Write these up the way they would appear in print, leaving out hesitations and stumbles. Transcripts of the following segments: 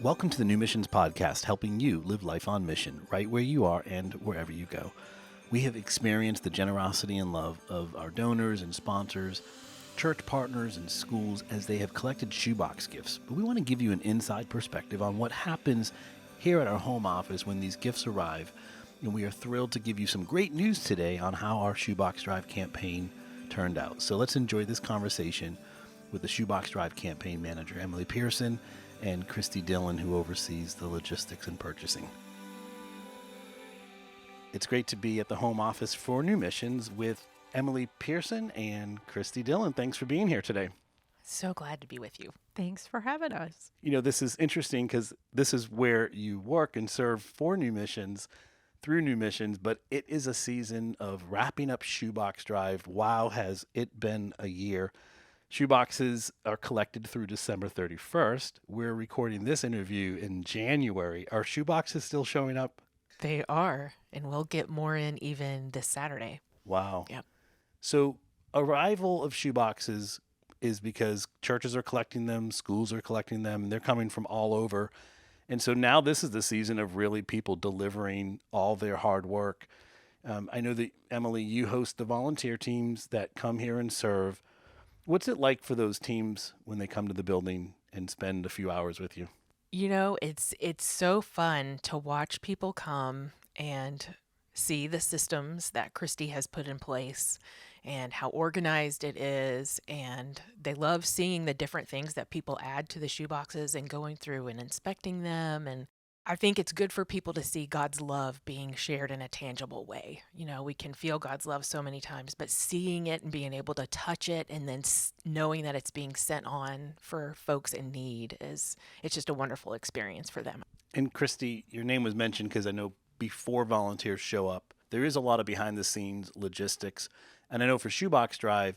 Welcome to the New Missions Podcast, helping you live life on mission, right where you are and wherever you go. We have experienced the generosity and love of our donors and sponsors, church partners and schools as they have collected shoebox gifts. But we want to give you an inside perspective on what happens here at our home office when these gifts arrive. And we are thrilled to give you some great news today on how our Shoebox Drive campaign turned out. So let's enjoy this conversation with the Shoebox Drive campaign manager, Emily Pearson, and Christy Dillon, who oversees the logistics and purchasing. It's great to be at the home office for New Missions with Emily Pearson and Christy Dillon. Thanks for being here today. So glad to be with you. Thanks for having us. You know, this is interesting because this is where you work and serve for New Missions through New Missions, but it is a season of wrapping up Shoebox Drive. Wow, has it been a year. Shoeboxes are collected through December 31st. We're recording this interview in January. Are shoeboxes still showing up? They are, and we'll get more in even this Saturday. Wow. Yep. So arrival of shoeboxes is because churches are collecting them, schools are collecting them, and they're coming from all over. And so now this is the season of really people delivering all their hard work. I know that, Emily, you host the volunteer teams that come here and serve. What's it like for those teams when they come to the building and spend a few hours with you? You know, it's so fun to watch people come and see the systems that Christy has put in place and how organized it is. And they love seeing the different things that people add to the shoeboxes and going through and inspecting them. And I think it's good for people to see God's love being shared in a tangible way. You know, we can feel God's love so many times, but seeing it and being able to touch it and then knowing that it's being sent on for folks in need it's just a wonderful experience for them. And Christy, your name was mentioned because I know before volunteers show up, there is a lot of behind the scenes logistics. And I know for Shoebox Drive,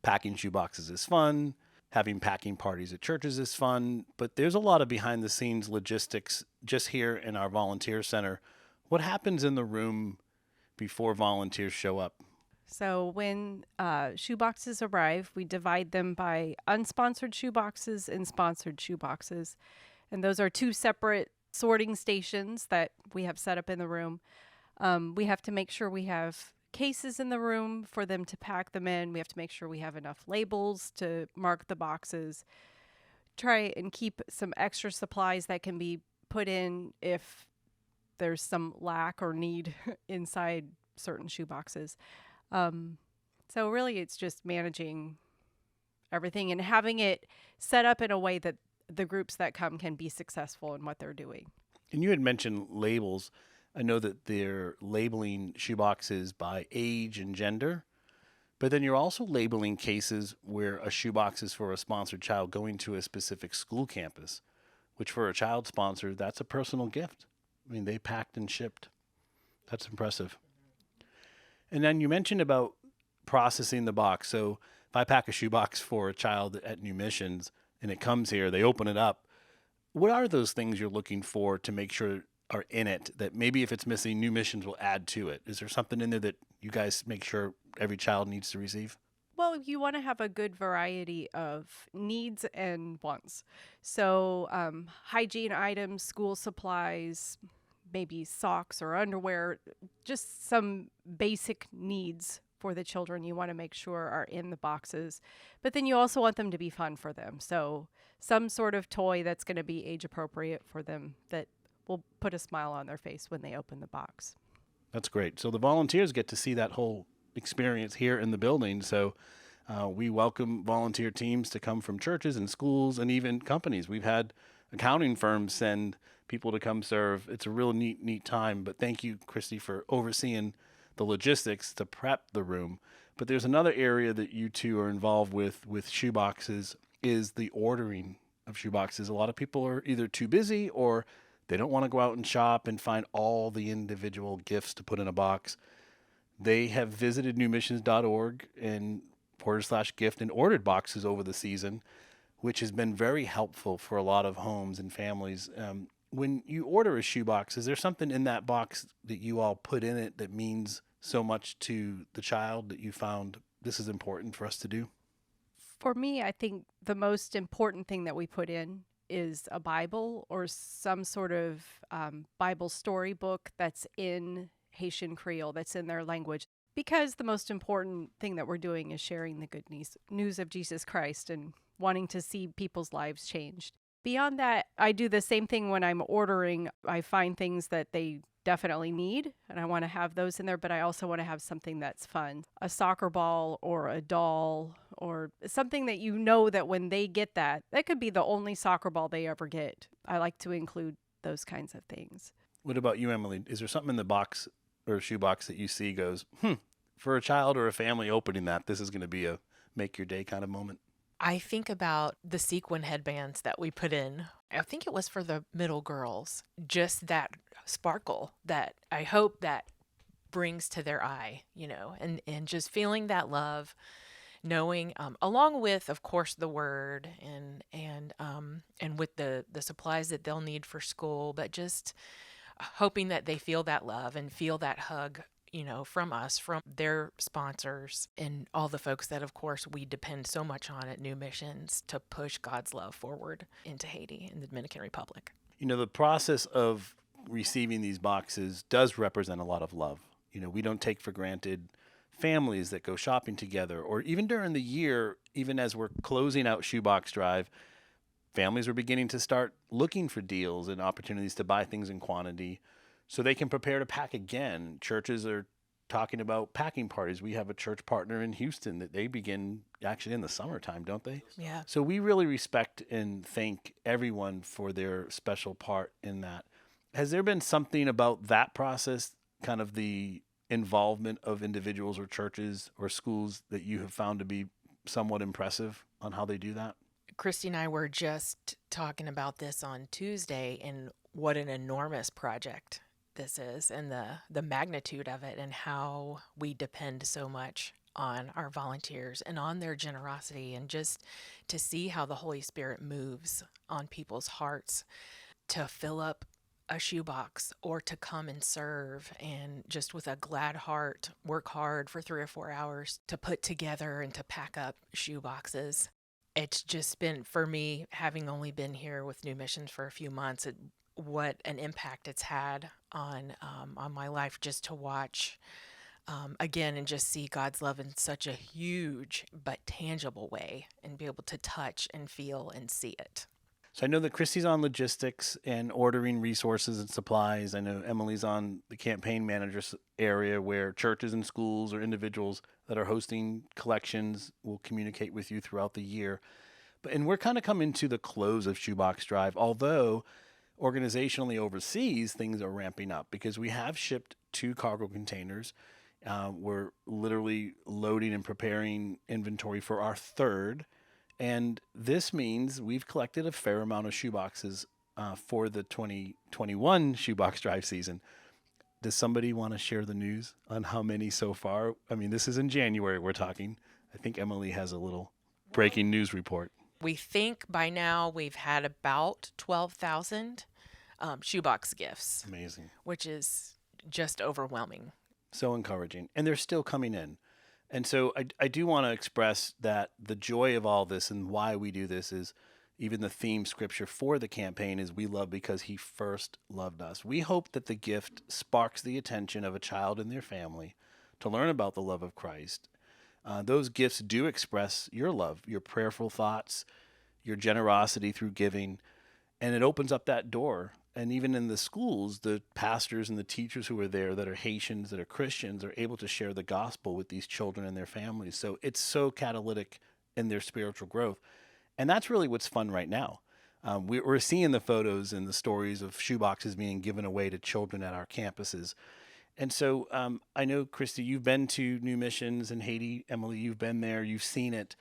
packing shoeboxes is fun. Having packing parties at churches is fun, but there's a lot of behind the scenes logistics just here in our volunteer center. What happens in the room before volunteers show up? So when shoeboxes arrive, we divide them by unsponsored shoeboxes and sponsored shoeboxes. And those are two separate sorting stations that we have set up in the room. We have to make sure we have cases in the room for them to pack them in. We have to make sure we have enough labels to mark the boxes. Try and keep some extra supplies that can be put in if there's some lack or need inside certain shoeboxes. So really it's just managing everything and having it set up in a way that the groups that come can be successful in what they're doing. And you had mentioned labels. I know that they're labeling shoeboxes by age and gender, but then you're also labeling cases where a shoebox is for a sponsored child going to a specific school campus, which for a child sponsor, that's a personal gift. I mean, they packed and shipped. That's impressive. And then you mentioned about processing the box. So if I pack a shoebox for a child at New Missions and it comes here, they open it up. What are those things you're looking for to make sure are in it that maybe if it's missing, New Missions will add to it? Is there something in there that you guys make sure every child needs to receive? Well, you want to have a good variety of needs and wants. So hygiene items, school supplies, maybe socks or underwear, just some basic needs for the children you want to make sure are in the boxes. But then you also want them to be fun for them. So some sort of toy that's going to be age appropriate for them that will put a smile on their face when they open the box. That's great. So the volunteers get to see that whole experience here in the building. So we welcome volunteer teams to come from churches and schools and even companies. We've had accounting firms send people to come serve. It's a real neat time. But thank you, Christy, for overseeing the logistics to prep the room. But there's another area that you two are involved with shoeboxes is the ordering of shoeboxes. A lot of people are either too busy or they don't want to go out and shop and find all the individual gifts to put in a box. They have visited newmissions.org and /gift and ordered boxes over the season, which has been very helpful for a lot of homes and families. When you order a shoebox, is there something in that box that you all put in it that means so much to the child that you found this is important for us to do? For me, I think the most important thing that we put in is a Bible or some sort of Bible storybook that's in Haitian Creole, that's in their language. Because the most important thing that we're doing is sharing the good news of Jesus Christ and wanting to see people's lives changed. Beyond that, I do the same thing when I'm ordering. I find things that they definitely need, and I want to have those in there, but I also want to have something that's fun. A soccer ball or a doll or something that you know that when they get that, that could be the only soccer ball they ever get. I like to include those kinds of things. What about you, Emily? Is there something in the box or shoebox that you see goes, for a child or a family opening that, this is going to be a make your day kind of moment? I think about the sequin headbands that we put in. I think it was for the middle girls. Just that sparkle that I hope that brings to their eye, and just feeling that love, knowing, along with, of course, the word and with the supplies that they'll need for school, but just hoping that they feel that love and feel that hug, from us, from their sponsors, and all the folks that, of course, we depend so much on at New Missions to push God's love forward into Haiti and the Dominican Republic. The process of receiving these boxes does represent a lot of love. We don't take for granted families that go shopping together, or even during the year, even as we're closing out Shoebox Drive, families are beginning to start looking for deals and opportunities to buy things in quantity so they can prepare to pack again. Churches are talking about packing parties. We have a church partner in Houston that they begin actually in the summertime, don't they? Yeah. So we really respect and thank everyone for their special part in that. Has there been something about that process, kind of the involvement of individuals or churches or schools, that you have found to be somewhat impressive on how they do that? Christy and I were just talking about this on Tuesday, and what an enormous project this is, and the magnitude of it, and how we depend so much on our volunteers and on their generosity, and just to see how the Holy Spirit moves on people's hearts to fill up a shoebox or to come and serve, and just with a glad heart work hard for 3 or 4 hours to put together and to pack up shoe boxes. It's just been, for me, having only been here with New Missions for a few months, what an impact it's had on my life, just to watch again and just see God's love in such a huge but tangible way, and be able to touch and feel and see it. So I know that Christy's on logistics and ordering resources and supplies. I know Emily's on the campaign manager area, where churches and schools or individuals that are hosting collections will communicate with you throughout the year. And we're kind of coming to the close of Shoebox Drive, although organizationally overseas, things are ramping up because we have shipped 2 cargo containers. We're literally loading and preparing inventory for our 3rd. And this means we've collected a fair amount of shoeboxes for the 2021 Shoebox Drive season. Does somebody want to share the news on how many so far? I mean, this is in January we're talking. I think Emily has a little breaking news report. We think by now we've had about 12,000 shoebox gifts. Amazing. Which is just overwhelming. So encouraging. And they're still coming in. And so I do want to express that the joy of all this and why we do this is, even the theme scripture for the campaign is, we love because he first loved us. We hope that the gift sparks the attention of a child and their family to learn about the love of Christ. Those gifts do express your love, your prayerful thoughts, your generosity through giving, and it opens up that door. And even in the schools, the pastors and the teachers who are there that are Haitians, that are Christians, are able to share the gospel with these children and their families. So it's so catalytic in their spiritual growth. And that's really what's fun right now. We're seeing the photos and the stories of shoeboxes being given away to children at our campuses. And so I know, Christy, you've been to New Missions in Haiti. Emily, you've been there. You've seen it.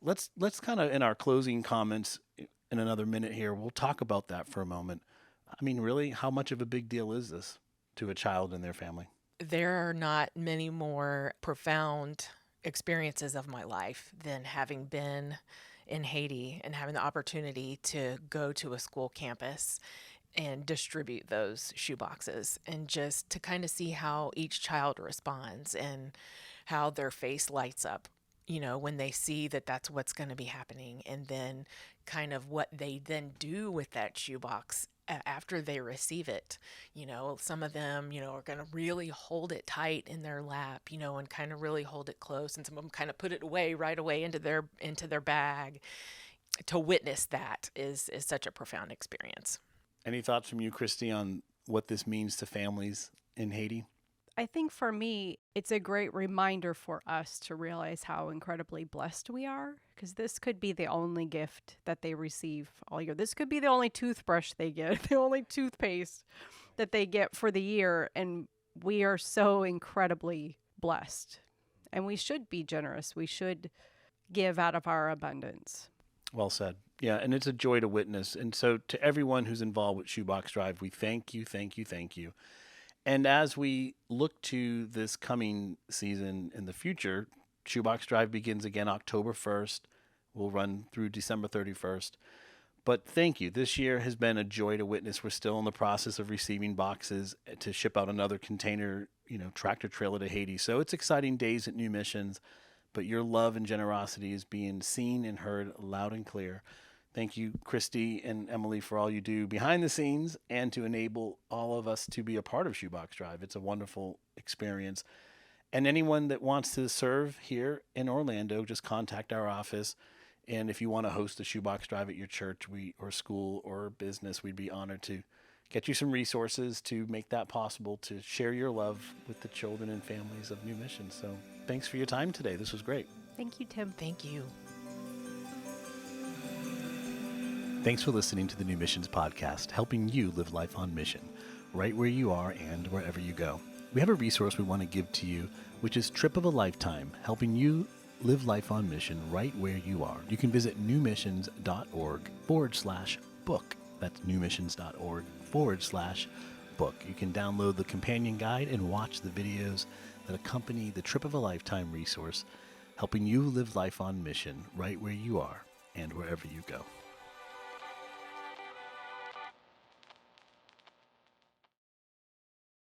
Let's kind of, in our closing comments in another minute here, we'll talk about that for a moment. I mean, really, how much of a big deal is this to a child and their family? There are not many more profound experiences of my life than having been in Haiti and having the opportunity to go to a school campus and distribute those shoe boxes, and just to kind of see how each child responds and how their face lights up when they see that that's what's going to be happening, and then kind of what they then do with that shoebox after they receive it. Some of them, are going to really hold it tight in their lap, and kind of really hold it close. And some of them kind of put it away right away into their bag. To witness that is such a profound experience. Any thoughts from you, Christy, on what this means to families in Haiti? I think for me, it's a great reminder for us to realize how incredibly blessed we are, because this could be the only gift that they receive all year. This could be the only toothbrush they get, the only toothpaste that they get for the year. And we are so incredibly blessed. And we should be generous. We should give out of our abundance. Well said. Yeah, and it's a joy to witness. And so to everyone who's involved with Shoebox Drive, we thank you, thank you, thank you. And as we look to this coming season in the future, Shoebox Drive begins again October 1st. We'll run through December 31st. But thank you. This year has been a joy to witness. We're still in the process of receiving boxes to ship out another container, tractor trailer to Haiti. So it's exciting days at New Missions, but your love and generosity is being seen and heard loud and clear. Thank you, Christy and Emily, for all you do behind the scenes and to enable all of us to be a part of Shoebox Drive. It's a wonderful experience. And anyone that wants to serve here in Orlando, just contact our office. And if you want to host a Shoebox Drive at your church or school or business, we'd be honored to get you some resources to make that possible, to share your love with the children and families of New Mission. So thanks for your time today. This was great. Thank you, Tim. Thank you. Thanks for listening to the New Missions podcast, helping you live life on mission, right where you are and wherever you go. We have a resource we want to give to you, which is Trip of a Lifetime, helping you live life on mission right where you are. You can visit newmissions.org/book. That's newmissions.org/book. You can download the companion guide and watch the videos that accompany the Trip of a Lifetime resource, helping you live life on mission right where you are and wherever you go.